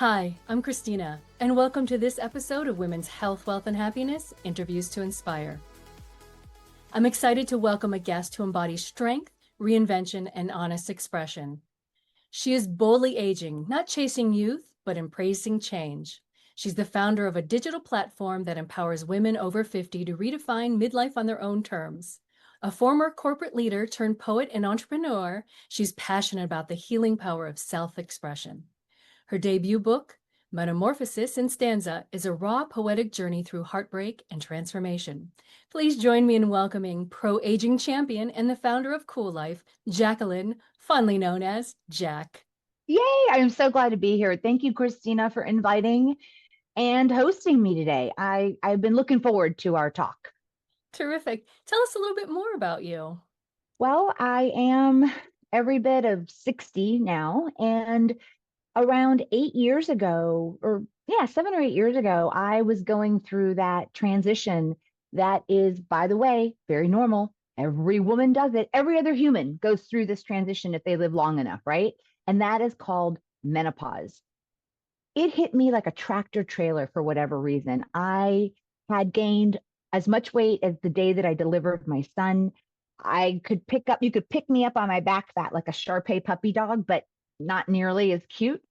Hi, I'm Christina, and welcome to this episode of Women's Health, Wealth, and Happiness Interviews to Inspire. I'm excited to welcome a guest who embodies strength, reinvention, and honest expression. She is boldly aging, not chasing youth, but embracing change. She's the founder of a digital platform that empowers women over 50 to redefine midlife on their own terms. A former corporate leader turned poet and entrepreneur, she's passionate about the healing power of self-expression. Her debut book, Metamorphosis in Stanza, is a raw poetic journey through heartbreak and transformation. Please join me in welcoming pro-aging champion and the founder of Kuel Life, Jacqueline, fondly known as Jack. Yay! I'm so glad to be here. Thank you, Christina, for inviting and hosting me today. I've been looking forward to our talk. Terrific. Tell us a little bit more about you. Well, I am every bit of 60 now, and around 8 years ago, or yeah, 7 or 8 years ago, I was going through that transition that is, by the way, very normal. Every woman does it. Every other human goes through this transition if they live long enough, right? And that is called menopause. It hit me like a tractor trailer for whatever reason. I had gained as much weight as the day that I delivered my son. You could pick me up on my back fat like a Shar puppy dog, but not nearly as cute.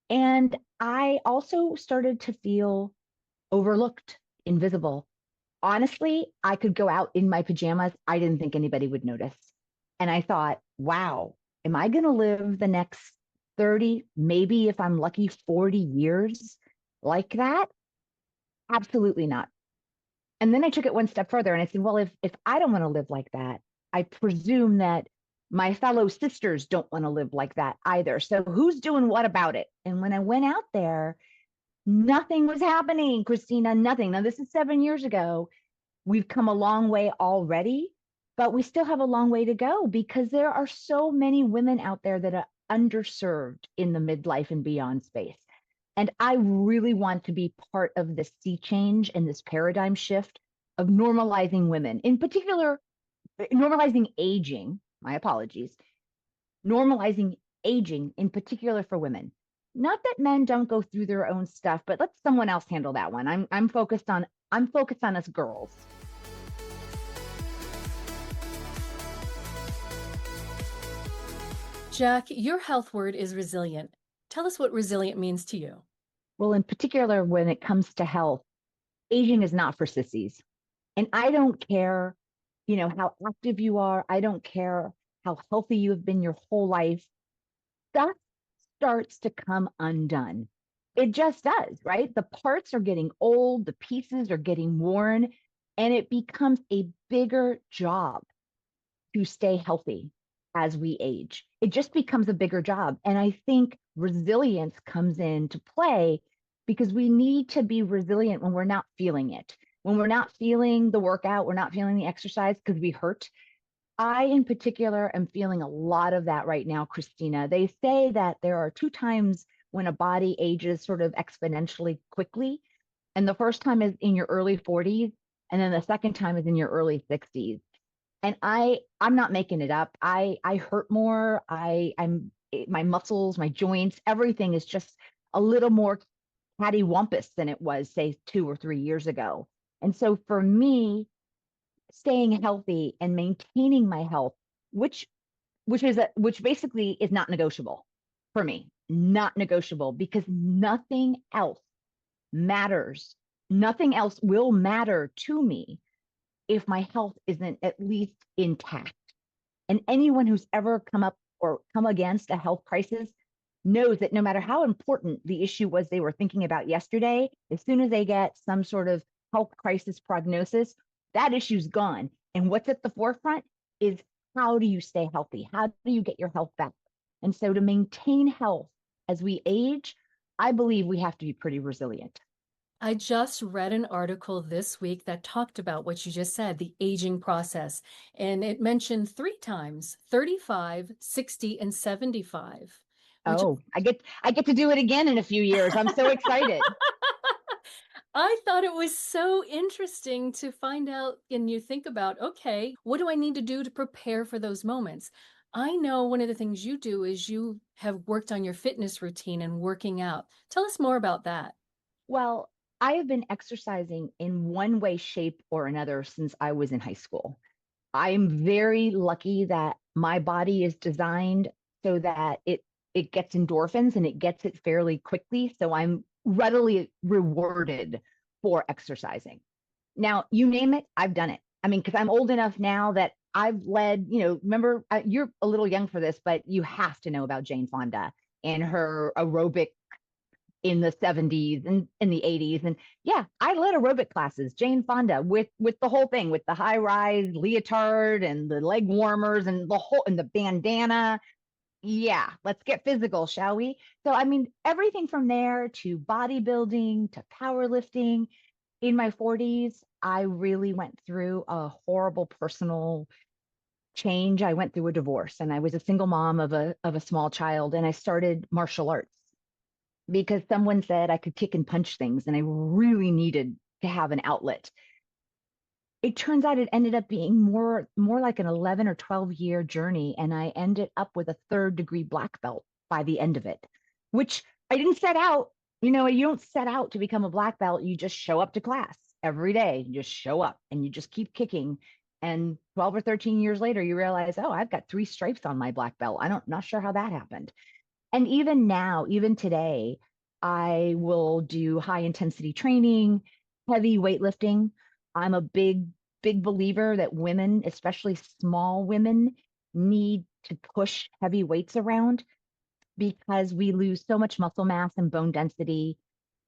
And I also started to feel overlooked, invisible. Honestly, I could go out in my pajamas. I didn't think anybody would notice. And I thought, wow, am I going to live the next 30, maybe if I'm lucky, 40 years like that? Absolutely not. And then I took it one step further and I said, well, if I don't want to live like that, I presume that my fellow sisters don't want to live like that either. So who's doing what about it? And when I went out there, nothing was happening, Christina, nothing. Now, this is 7 years ago. We've come a long way already, but we still have a long way to go because there are so many women out there that are underserved in the midlife and beyond space. And I really want to be part of this sea change and this paradigm shift of normalizing women, in particular, normalizing aging. My apologies. Normalizing aging, in particular for women. Not that men don't go through their own stuff, but let someone else handle that one. I'm focused on us girls. Jack, your health word is resilient. Tell us what resilient means to you. Well, in particular, when it comes to health, aging is not for sissies. And I don't care, how active you are. I don't care how healthy you have been your whole life. Stuff starts to come undone. It just does, right? The parts are getting old, the pieces are getting worn, and it becomes a bigger job to stay healthy as we age. It just becomes a bigger job. And I think resilience comes into play because we need to be resilient when we're not feeling it. When we're not feeling the workout, we're not feeling the exercise because we hurt. I, in particular, am feeling a lot of that right now, Christina. They say that there are two times when a body ages sort of exponentially quickly. And the first time is in your early 40s, and then the second time is in your early 60s. And I'm not making it up. I hurt more. My muscles, my joints, everything is just a little more cattywampus than it was, say, 2 or 3 years ago. And so for me, staying healthy and maintaining my health, which which basically is not negotiable for me, not negotiable because nothing else matters. Nothing else will matter to me if my health isn't at least intact. And anyone who's ever come up or come against a health crisis knows that no matter how important the issue was they were thinking about yesterday, as soon as they get some sort of health crisis prognosis, that issue's gone. And what's at the forefront is how do you stay healthy? How do you get your health back? And so to maintain health as we age, I believe we have to be pretty resilient. I just read an article this week that talked about what you just said, the aging process. And it mentioned three times 35, 60, and 75, which Oh, I get to do it again in a few years. I'm so excited. I thought it was so interesting to find out. And you think about, okay, what do I need to do to prepare for those moments? I know one of the things you do is you have worked on your fitness routine and working out. Tell us more about that. Well, I have been exercising in one way, shape, or another since I was in high school. I'm very lucky that my body is designed so that it gets endorphins and it gets it fairly quickly. So I'm readily rewarded for exercising. Now, you name it, I've done it. I mean, because I'm old enough now that I've led, remember, you're a little young for this, but you have to know about Jane Fonda and her aerobic in the 70s and in the 80s. And yeah, I led aerobic classes, Jane Fonda, with the whole thing, with the high rise leotard and the leg warmers and the whole and the bandana. Yeah, let's get physical, shall we? So I mean, everything from there to bodybuilding to powerlifting. In my 40s, I really went through a horrible personal change. I went through a divorce and I was a single mom of a small child, and I started martial arts because someone said I could kick and punch things and I really needed to have an outlet. It turns out it ended up being more like an 11 or 12-year journey, and I ended up with a third-degree black belt by the end of it, which I didn't set out. You don't set out to become a black belt. You just show up to class every day. You just show up and you just keep kicking. And 12 or 13 years later, you realize, oh, I've got 3 stripes on my black belt. Not sure how that happened. And even now, even today, I will do high intensity training, heavy weightlifting. I'm a big believer that women, especially small women, need to push heavy weights around because we lose so much muscle mass and bone density.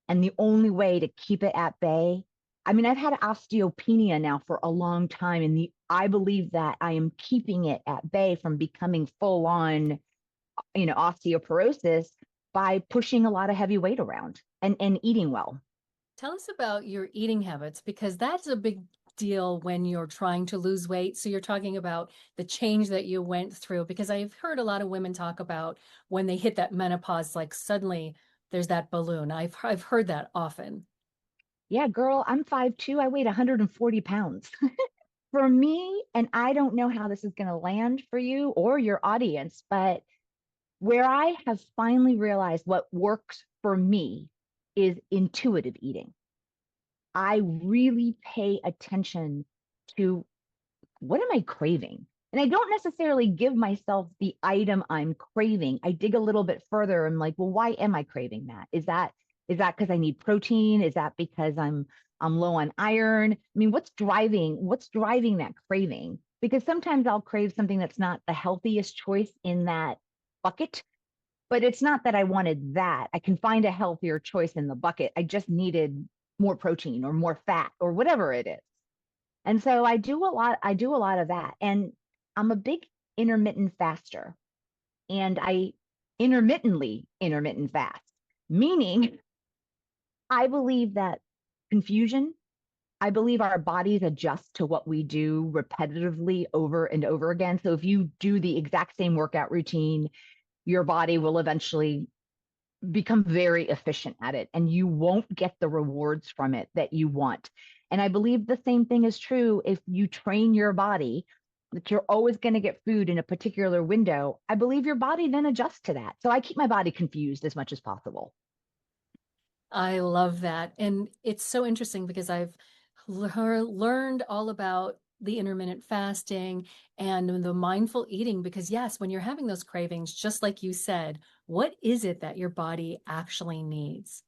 And the only way to keep it at bay, I mean, I've had osteopenia now for a long time, and I believe that I am keeping it at bay from becoming full on, osteoporosis by pushing a lot of heavy weight around and eating well. Tell us about your eating habits because that's a big deal when you're trying to lose weight. So you're talking about the change that you went through because I've heard a lot of women talk about when they hit that menopause, like suddenly there's that balloon. I've heard that often. Yeah, girl, I'm 5'2". I weighed 140 pounds. For me, and I don't know how this is going to land for you or your audience, but where I have finally realized what works for me is intuitive eating. I really pay attention to what am I craving? And I don't necessarily give myself the item I'm craving. I dig a little bit further. I'm like, well, why am I craving that? Is that because I need protein? Is that because I'm low on iron? I mean, what's driving that craving? Because sometimes I'll crave something that's not the healthiest choice in that bucket, but it's not that I wanted that. I can find a healthier choice in the bucket. I just needed more protein or more fat or whatever it is. And so I do a lot of that. And I'm a big intermittent faster. And I intermittent fast, meaning I believe that confusion, I believe our bodies adjust to what we do repetitively over and over again. So if you do the exact same workout routine, your body will eventually become very efficient at it and you won't get the rewards from it that you want. And I believe the same thing is true if you train your body that you're always going to get food in a particular window. I believe your body then adjusts to that. So I keep my body confused as much as possible. I love that. And it's so interesting because I've learned all about the intermittent fasting and the mindful eating because yes, when you're having those cravings, just like you said, what is it that your body actually needs?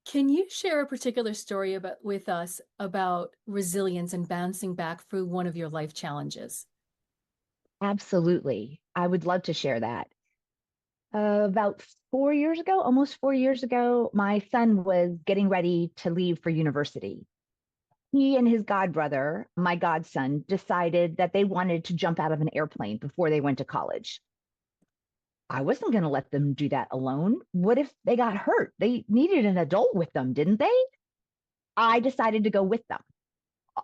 Can you share a particular story about with us about resilience and bouncing back through one of your life challenges? Absolutely. I would love to share that. About 4 years ago, almost 4 years ago, my son was getting ready to leave for university. He and his godbrother, my godson, decided that they wanted to jump out of an airplane before they went to college. I wasn't going to let them do that alone. What if they got hurt? They needed an adult with them, didn't they? I decided to go with them.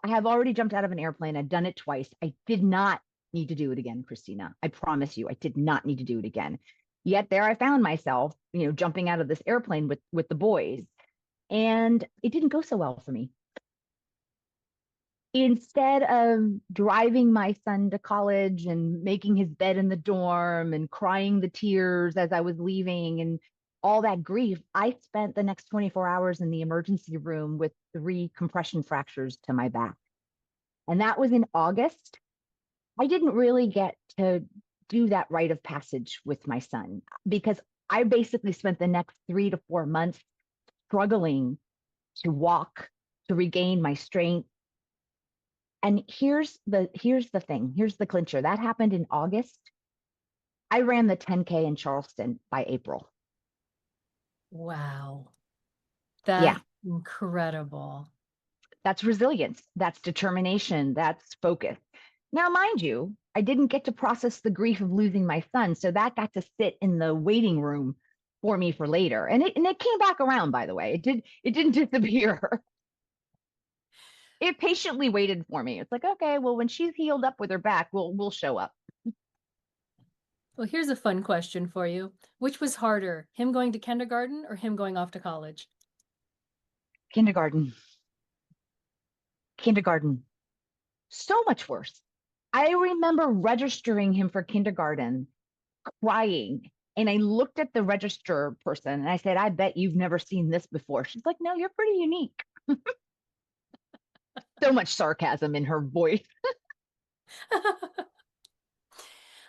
I have already jumped out of an airplane. I've done it twice. I did not need to do it again, Christina. I promise you, I did not need to do it again. Yet there I found myself, jumping out of this airplane with the boys, and it didn't go so well for me. instead of driving my son to college and making his bed in the dorm and crying the tears as I was leaving and all that grief, I spent the next 24 hours in the emergency room with 3 compression fractures to my back. And that was in August. I didn't really get to do that rite of passage with my son because I basically spent the next 3 to 4 months struggling to walk, to regain my strength. And here's the thing. Here's the clincher. That happened in August. I ran the 10K in Charleston by April. Wow. Yeah, That's incredible. that's resilience. That's determination. That's focus. Now, mind you, I didn't get to process the grief of losing my son, so that got to sit in the waiting room for me for later. And it came back around, by the way. It didn't disappear. It patiently waited for me. It's like, okay, well, when she's healed up with her back, we'll show up. Well, here's a fun question for you. Which was harder, him going to kindergarten or him going off to college? Kindergarten. Kindergarten. So much worse. I remember registering him for kindergarten, crying. And I looked at the register person and I said, I bet you've never seen this before. She's like, no, you're pretty unique. So much sarcasm in her voice.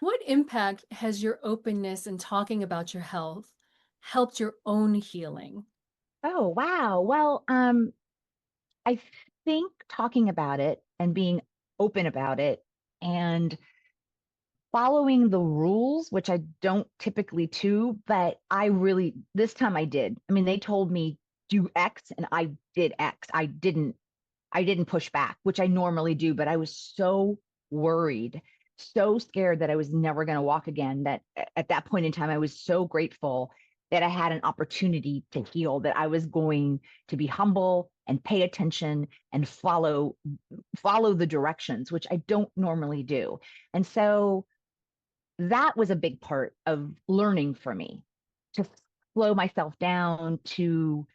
What impact has your openness and talking about your health helped your own healing? Oh, wow. Well, I think talking about it and being open about it and following the rules, which I don't typically do, but this time I did. I mean, they told me do X and I did X. I didn't push back, which I normally do, but I was so worried, so scared that I was never going to walk again that at that point in time, I was so grateful that I had an opportunity to heal, that I was going to be humble and pay attention and follow the directions, which I don't normally do. And so that was a big part of learning for me to slow myself down, to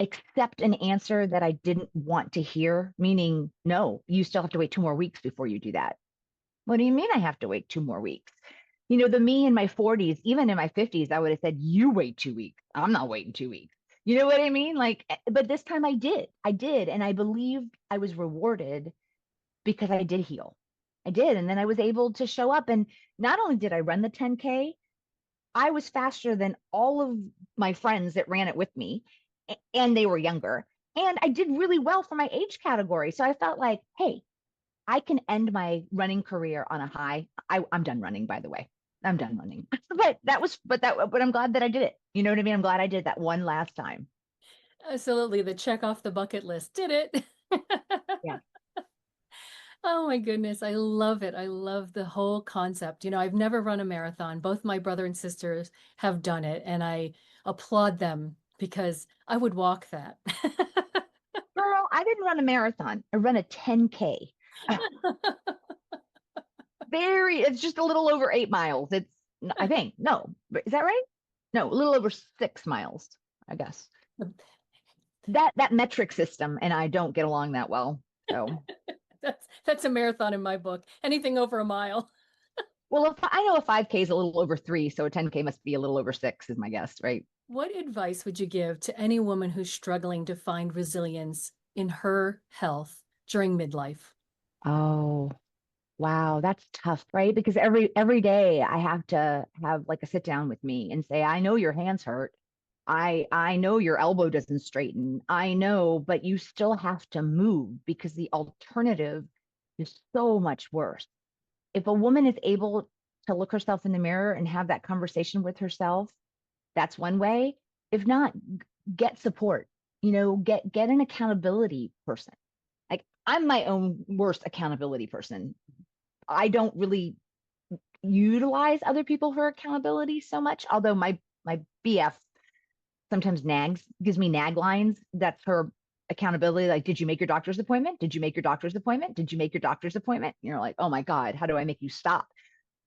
accept an answer that I didn't want to hear, meaning, no, you still have to wait 2 more weeks before you do that. What do you mean I have to wait 2 more weeks? The me in my 40s, even in my 50s, I would have said, you wait 2 weeks. I'm not waiting 2 weeks. You know what I mean? Like, but this time I did. I did. And I believed I was rewarded because I did heal. I did. And then I was able to show up. And not only did I run the 10K, I was faster than all of my friends that ran it with me, and they were younger. And I did really well for my age category. So I felt like, hey, I can end my running career on a high. I'm done running, by the way. I'm done running. But I'm glad that I did it. You know what I mean? I'm glad I did that one last time. Absolutely. The check off the bucket list. Did it. Yeah. Oh my goodness. I love it. I love the whole concept. I've never run a marathon. Both my brother and sisters have done it, and I applaud them because I would walk that. Girl, I didn't run a marathon. I run a 10K. It's just a little over 8 miles. I think, no, is that right? No, a little over 6 miles, I guess. That metric system and I don't get along that well. So, That's a marathon in my book. Anything over a mile. well, if I know a 5K is a little over 3, so a 10K must be a little over 6, is my guess, right? What advice would you give to any woman who's struggling to find resilience in her health during midlife? Oh, wow, that's tough, right? Because every day I have to have like a sit down with me and say, I know your hands hurt. I know your elbow doesn't straighten. I know, but you still have to move because the alternative is so much worse. If a woman is able to look herself in the mirror and have that conversation with herself, that's one way. If not, get support. Get an accountability person. Like, I'm my own worst accountability person. I don't really utilize other people for accountability so much, although my BF sometimes gives me nag lines. That's her accountability. Like, did you make your doctor's appointment? Did you make your doctor's appointment? Did you make your doctor's appointment? You're like, oh my God, how do I make you stop?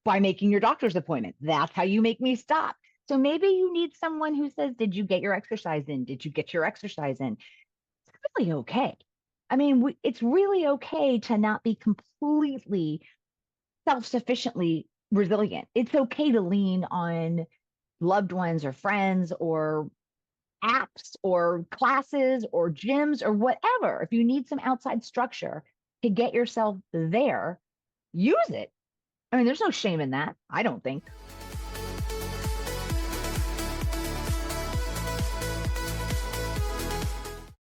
By making your doctor's appointment. That's how you make me stop. So maybe you need someone who says, did you get your exercise in? Did you get your exercise in? It's really okay. I mean, it's really okay to not be completely self-sufficiently resilient. It's okay to lean on loved ones or friends or apps or classes or gyms or whatever. If you need some outside structure to get yourself there, use it. I mean, there's no shame in that, I don't think.